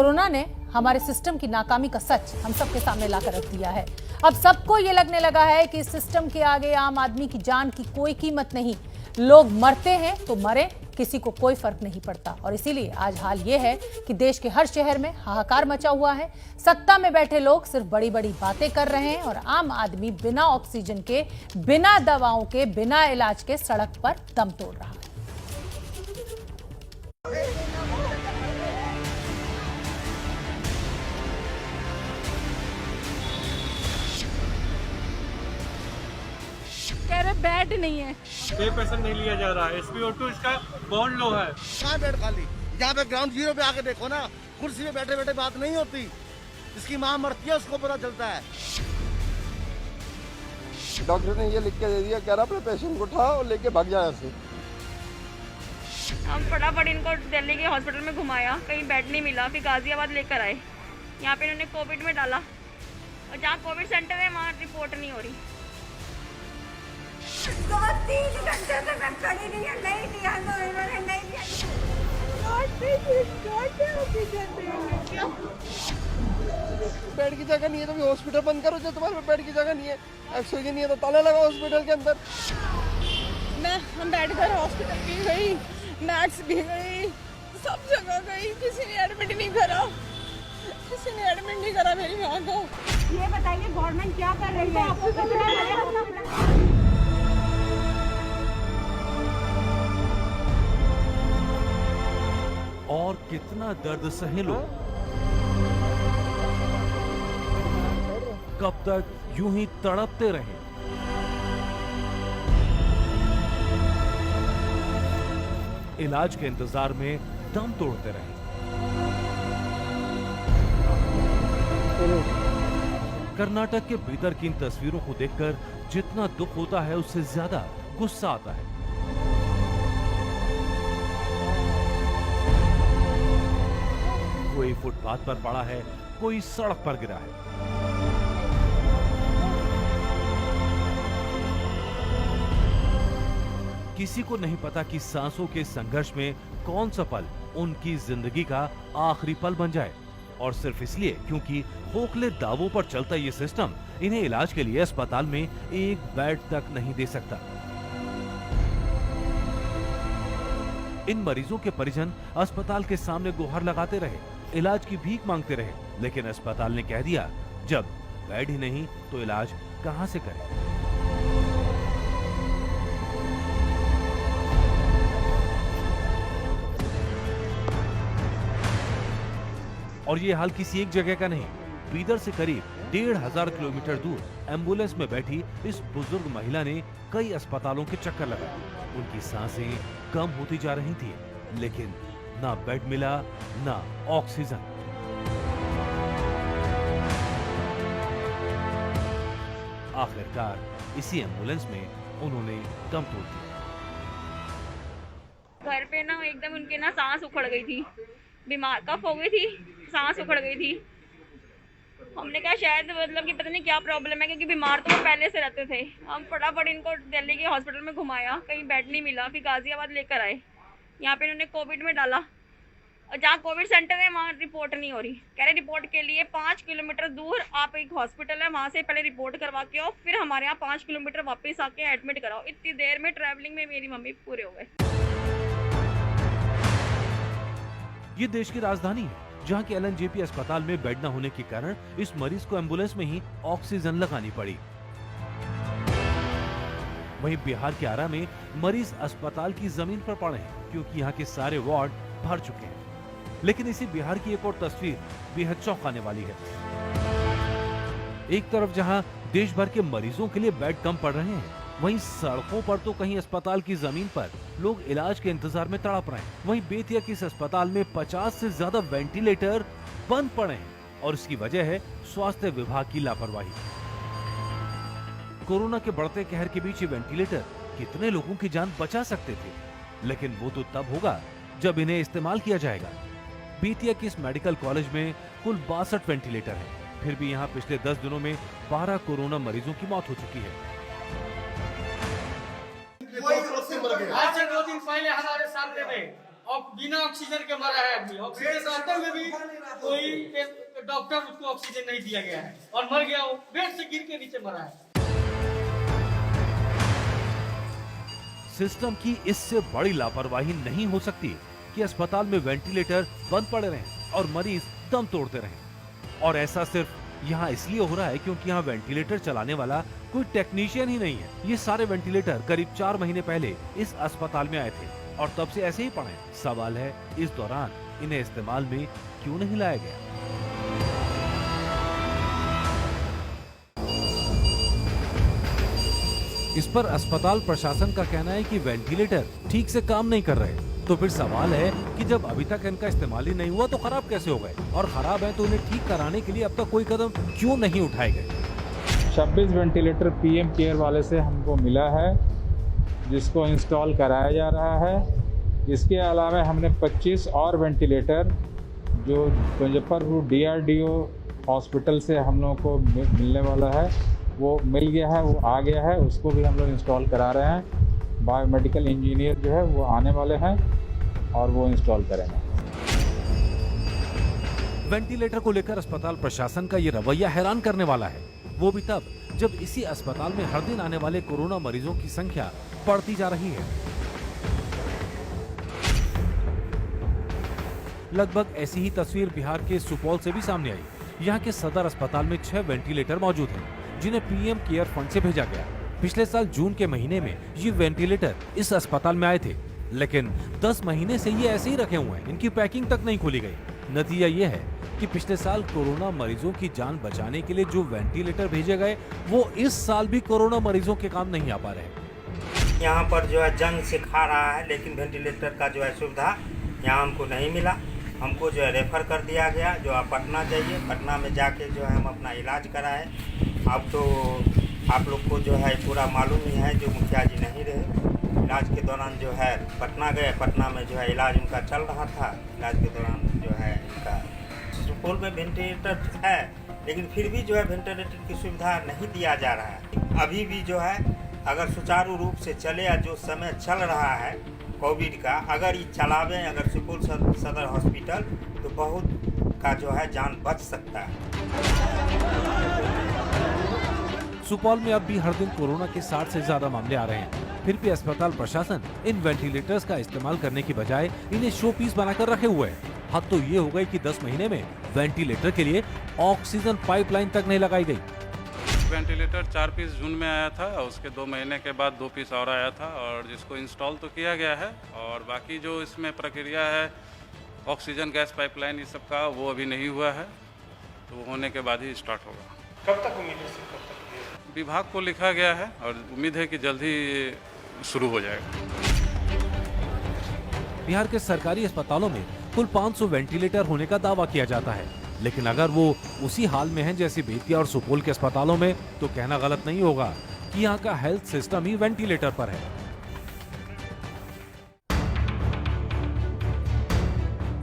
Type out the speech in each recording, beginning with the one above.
Corona ने हमारे system की नाकामी का सच हम सबके सामने लाकर रख दिया है। अब सबको ये लगने लगा है कि इस सिस्टम के आगे आम आदमी की जान की कोई कीमत नहीं। लोग मरते हैं तो मरे, किसी को कोई फर्क नहीं पड़ता। और इसीलिए आज हाल ये है कि देश के हर शहर में हाहाकार मचा हुआ है। सत्ता में बैठे लोग सिर्फ बड़ी बड़ी बातें कर रहे हैं और आम आदमी बिना ऑक्सीजन के, बिना दवाओं के, बिना इलाज के सड़क पर दम तोड़ रहा है। कह रहे बेड नहीं है, पेशेंट नहीं लिया जा रहा है। SpO2 इसका बहुत लो है। कहाँ बेड खाली? यहाँ पे ग्राउंड जीरो पे आके देखो ना, कुर्सी पे बैठे बैठे बात नहीं होती। जिसकी माँ मरती है उसको पता चलता है। डॉक्टर ने ये लिख के दे दिया, कह रहा अपने पेशेंट को उठाओ और लेके भाग जाए ऐसे। हम फटाफट इनको दिल्ली के हॉस्पिटल में घुमाया, कहीं बेड नहीं मिला, फिर गाजियाबाद लेकर आए। यहाँ पे इन्होंने कोविड में डाला और जहाँ कोविड सेंटर है वहाँ रिपोर्ट नहीं हो रही। 2-3 घंटे से मैं खड़ी नहीं है, नहीं दिया तो इन्होंने नहीं दिया। बेड की जगह नहीं है तो भी हॉस्पिटल बंद करो। जो तुम्हारे बेड की जगह नहीं है, ऑक्सीजन नहीं है तो ताला लगा हॉस्पिटल के अंदर। हम बैठ कर हॉस्पिटल भी गई, मैक्स भी गई, सब जगह गई, किसी ने एडमिट नहीं करा, मेरी माँ को। ये बताइए गवर्नमेंट क्या कर रही है? आपको कितना और कितना दर्द सहे लोग। कब तक यूं ही तड़पते रहे? इलाज के इंतजार में दम तोड़ते रहे। कर्नाटक के बीदर की इन तस्वीरों को देखकर जितना दुख होता है उससे ज्यादा गुस्सा आता है। कोई फुटपाथ पर पड़ा है, कोई सड़क पर गिरा है। किसी को नहीं पता कि सांसों के संघर्ष में कौन सा पल उनकी जिंदगी का आखिरी पल बन जाए, और सिर्फ इसलिए क्योंकि खोखले दावों पर चलता ये सिस्टम इन्हें इलाज के लिए अस्पताल में एक बेड तक नहीं दे सकता। इन मरीजों के परिजन अस्पताल के सामने गुहार लगाते रहे, इलाज की भीख मांगते रहे, लेकिन अस्पताल ने कह दिया जब बेड ही नहीं तो इलाज कहां से करें। और ये हाल किसी एक जगह का नहीं। बीदर से करीब 1500 किलोमीटर दूर एम्बुलेंस में बैठी इस बुजुर्ग महिला ने कई अस्पतालों के चक्कर लगाए। उनकी सांसें कम होती जा रही थी, लेकिन ना बेड मिला, ना ऑक्सीजन। आखिरकार इसी एम्बुलेंस में उन्होंने दम तोड़ दिया। घर पे ना एकदम उनके ना सांस उखड़ गई थी, बीमार कफ हो गई थी, सांस उखड़ गई थी। हमने कहा शायद मतलब कि पता नहीं क्या प्रॉब्लम है, क्योंकि बीमार तो वो पहले से रहते थे। हम फटाफट इनको दिल्ली के हॉस्पिटल में घुमाया, कहीं बेड नहीं मिला, फिर गाजियाबाद लेकर आए। यहाँ पे इन्होंने कोविड में डाला और जहाँ कोविड सेंटर है वहाँ रिपोर्ट नहीं हो रही। कह रहे रिपोर्ट के लिए 5 किलोमीटर दूर आप एक हॉस्पिटल है, वहाँ से पहले रिपोर्ट करवा के आओ, फिर हमारे यहाँ 5 किलोमीटर वापस आके एडमिट कराओ। इतनी देर में ट्रैवलिंग में मेरी मम्मी पूरे हो गए। ये देश की राजधानी है, जहां के LNJP अस्पताल में बेड न होने के कारण इस मरीज को एम्बुलेंस में ही ऑक्सीजन लगानी पड़ी। वहीं बिहार के आरा में मरीज अस्पताल की जमीन पर पड़े हैं, क्योंकि यहाँ के सारे वार्ड भर चुके हैं। लेकिन इसी बिहार की एक और तस्वीर बेहद चौंकाने वाली है। एक तरफ जहां देश भर के मरीजों के लिए बेड कम पड़ रहे हैं, वहीं सड़कों पर तो कहीं अस्पताल की जमीन पर लोग इलाज के इंतजार में तड़प रहे हैं। वहीं बेतिया के इस अस्पताल में 50 से ज्यादा वेंटिलेटर बंद पड़े हैं, और इसकी वजह है स्वास्थ्य विभाग की लापरवाही। कोरोना के बढ़ते कहर के बीच ये वेंटिलेटर कितने लोगों की जान बचा सकते थे, लेकिन वो तो तब होगा जब इन्हें इस्तेमाल किया जाएगा। बेतिया के इस मेडिकल कॉलेज में कुल 62 वेंटिलेटर हैं, फिर भी यहाँ पिछले 10 दिनों में 12 कोरोना मरीजों की मौत हो चुकी है। आज से 2 दिन पहले हमारे सामने में और बिना ऑक्सीजन के मरा है आदमी। ऑक्सीजन रहते हुए भी कोई डॉक्टर उसको ऑक्सीजन नहीं दिया गया है और मर गया, वो बेड से गिर के नीचे मरा है। सिस्टम की इससे बड़ी लापरवाही नहीं हो सकती कि अस्पताल में वेंटिलेटर बंद पड़े रहें और मरीज दम तोड़ते रहें। और ऐसा सिर्फ यहाँ इसलिए हो रहा है क्योंकि यहाँ वेंटिलेटर चलाने वाला कोई टेक्नीशियन ही नहीं है। ये सारे वेंटिलेटर करीब 4 महीने पहले इस अस्पताल में आए थे और तब से ऐसे ही पड़े। सवाल है इस दौरान इन्हें इस्तेमाल में क्यों नहीं लाया गया। इस पर अस्पताल प्रशासन का कहना है कि वेंटिलेटर ठीक से काम नहीं कर रहे। तो फिर सवाल है कि जब अभी तक इनका इस्तेमाल ही नहीं हुआ तो खराब कैसे हो गए, और खराब है तो इन्हें ठीक कराने के लिए अब तक कोई कदम क्यों नहीं उठाए गए। 26 वेंटिलेटर पीएम केयर वाले से हमको मिला है, जिसको इंस्टॉल कराया जा रहा है। इसके अलावा हमने 25 और वेंटिलेटर जो मुजफ्फरपुर DRDO हॉस्पिटल से हम लोगों को मिलने वाला है, वो मिल गया है, वो आ गया है, उसको भी हम लोग इंस्टॉल करा रहे हैं। बायोमेडिकल इंजीनियर जो है वो आने वाले हैं और वो इंस्टॉल करेंगे। वेंटिलेटर को लेकर अस्पताल प्रशासन का ये रवैया हैरान करने वाला है, वो भी तब जब इसी अस्पताल में हर दिन आने वाले कोरोना मरीजों की संख्या बढ़ती जा रही है। लगभग ऐसी ही तस्वीर बिहार के सुपौल से भी सामने आई। यहाँ के सदर अस्पताल में 6 वेंटिलेटर मौजूद हैं, जिन्हें पीएम केयर फंड से भेजा गया। पिछले साल जून के महीने में ये वेंटिलेटर इस अस्पताल में आए थे, लेकिन 10 महीने से ये ऐसे ही रखे हुए हैं, इनकी पैकिंग तक नहीं खोली गई। नतीजा ये है कि पिछले साल कोरोना मरीजों की जान बचाने के लिए जो वेंटिलेटर भेजे गए, वो इस साल भी कोरोना मरीजों के काम नहीं आ पा रहे। यहाँ पर जो है जंग से खा रहा है, लेकिन वेंटिलेटर का जो है सुविधा यहाँ हमको नहीं मिला। हमको जो है रेफर कर दिया गया, जो आप पटना जाइए, पटना में जाके जो है हम अपना इलाज कराए। अब तो आप लोग को जो है पूरा मालूम ही है, जो मुखिया जी नहीं रहे, इलाज के दौरान जो है पटना गए, पटना में जो है इलाज उनका चल रहा था। इलाज के दौरान जो है इनका सुपौल में वेंटिलेटर है, लेकिन फिर भी जो है वेंटिलेटर की सुविधा नहीं दिया जा रहा है। अभी भी जो है अगर सुचारू रूप से चले, या जो समय चल रहा है कोविड का, अगर ये चलावे अगर सुपौल सदर हॉस्पिटल, तो बहुत का जो है जान बच सकता है। सुपौल में अब भी हर दिन कोरोना के 60 से ज्यादा मामले आ रहे हैं, फिर भी अस्पताल प्रशासन इन वेंटिलेटर्स का इस्तेमाल करने की बजाय इन्हें शो पीस बनाकर रखे हुए है। हद तो ये हो गई कि 10 महीने में वेंटिलेटर के लिए ऑक्सीजन पाइपलाइन तक नहीं लगाई गई। वेंटिलेटर 4 पीस जून में आया था, उसके 2 महीने के बाद 2 पीस और आया था, और जिसको इंस्टॉल तो किया गया है, और बाकी जो इसमें प्रक्रिया है ऑक्सीजन गैस पाइपलाइन ये सब का, वो अभी नहीं हुआ है, तो वो होने के बाद ही स्टार्ट होगा। कब तक उम्मीद है? विभाग को लिखा गया है और उम्मीद है कि जल्द ही शुरू हो जाएगा। बिहार के सरकारी अस्पतालों में कुल 500 वेंटिलेटर होने का दावा किया जाता है, लेकिन अगर वो उसी हाल में हैं जैसे बेतिया और सुपौल के अस्पतालों में, तो कहना गलत नहीं होगा कि यहाँ का हेल्थ सिस्टम ही वेंटिलेटर पर है।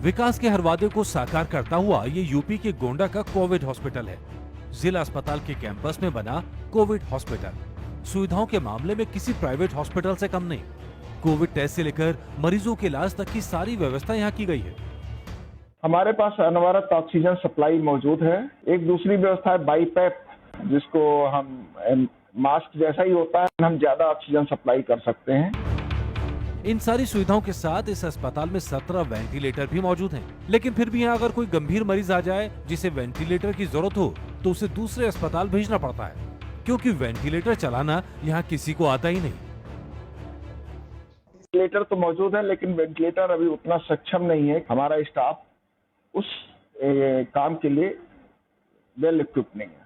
विकास के हर वादे को साकार करता हुआ ये यूपी के गोंडा का कोविड हॉस्पिटल है। जिला अस्पताल के कैंपस में बना कोविड हॉस्पिटल सुविधाओं के मामले में किसी प्राइवेट हॉस्पिटल से कम नहीं। कोविड टेस्ट से लेकर मरीजों के इलाज तक की सारी व्यवस्था यहाँ की गई है। हमारे पास अनवरत ऑक्सीजन सप्लाई मौजूद है। एक दूसरी व्यवस्था है बाईपैप, जिसको हम मास्क जैसा ही होता है, हम ज्यादा ऑक्सीजन सप्लाई कर सकते हैं। इन सारी सुविधाओं के साथ इस अस्पताल में 17 वेंटिलेटर भी मौजूद हैं। लेकिन फिर भी यहाँ अगर कोई गंभीर मरीज आ जाए जिसे वेंटिलेटर की जरूरत हो, तो उसे दूसरे अस्पताल भेजना पड़ता है, क्योंकि वेंटिलेटर चलाना यहाँ किसी को आता ही नहीं। वेंटिलेटर तो मौजूद है, लेकिन वेंटिलेटर अभी उतना सक्षम नहीं है। हमारा स्टाफ उस काम के लिए वेल इक्विप्ड नहीं है।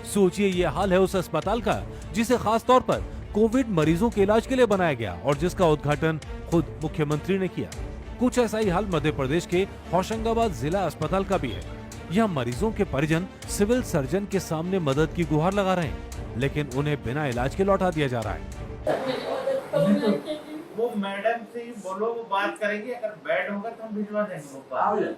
सोचिए ये हाल है उस अस्पताल का जिसे खास तौर पर कोविड मरीजों के इलाज के लिए बनाया गया और जिसका उद्घाटन खुद मुख्यमंत्री ने किया। कुछ ऐसा ही हाल मध्य प्रदेश के होशंगाबाद जिला अस्पताल का भी है। यहाँ मरीजों के परिजन सिविल सर्जन के सामने मदद की गुहार लगा रहे हैं, लेकिन उन्हें बिना इलाज के लौटा दिया जा रहा है। वो मैडम से बोलो, वो बात करेंगे, अगर बेड होगा तो हम भिजवा देंगे।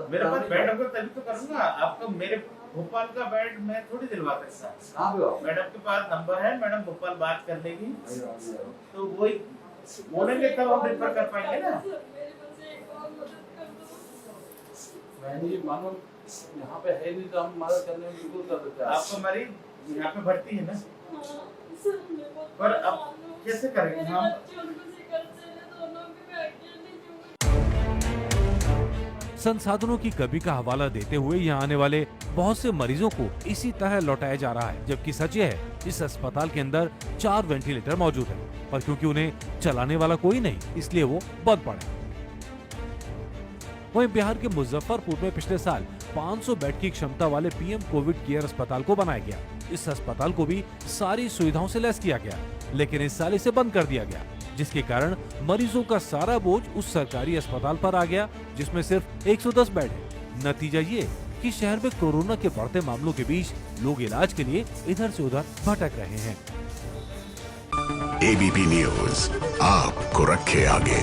मेरे पास बेड होगा तभी तो करूंगा। आपको मेरे भोपाल का बेड मैं थोड़ी दिलवा सकता। मैडम के पास नंबर है, मैडम भोपाल बात कर लेगी तो वही बोलेंगे तब हम रेफर कर पाएंगे ना। मानो यहाँ पे है नहीं तो हम मदद करने में बिल्कुल कर देते हैं। आपको मरीज यहाँ पे भर्ती है ना, पर अब कैसे करेंगे हम? संसाधनों की कमी का हवाला देते हुए यहाँ आने वाले बहुत से मरीजों को इसी तरह लौटाया जा रहा है, जबकि सच ये है इस अस्पताल के अंदर 4 वेंटिलेटर मौजूद है, पर क्योंकि उन्हें चलाने वाला कोई नहीं इसलिए वो बंद पड़े। वहीं बिहार के मुजफ्फरपुर में पिछले साल 500 बेड की क्षमता वाले पीएम कोविड केयर अस्पताल को बनाया गया। इस अस्पताल को भी सारी सुविधाओं से लैस किया गया, लेकिन इस साल इसे बंद कर दिया गया, जिसके कारण मरीजों का सारा बोझ उस सरकारी अस्पताल पर आ गया जिसमें सिर्फ 110 बेड है। नतीजा ये कि शहर में कोरोना के बढ़ते मामलों के बीच लोग इलाज के लिए इधर से उधर भटक रहे हैं। एबीपी न्यूज आपको रखे आगे।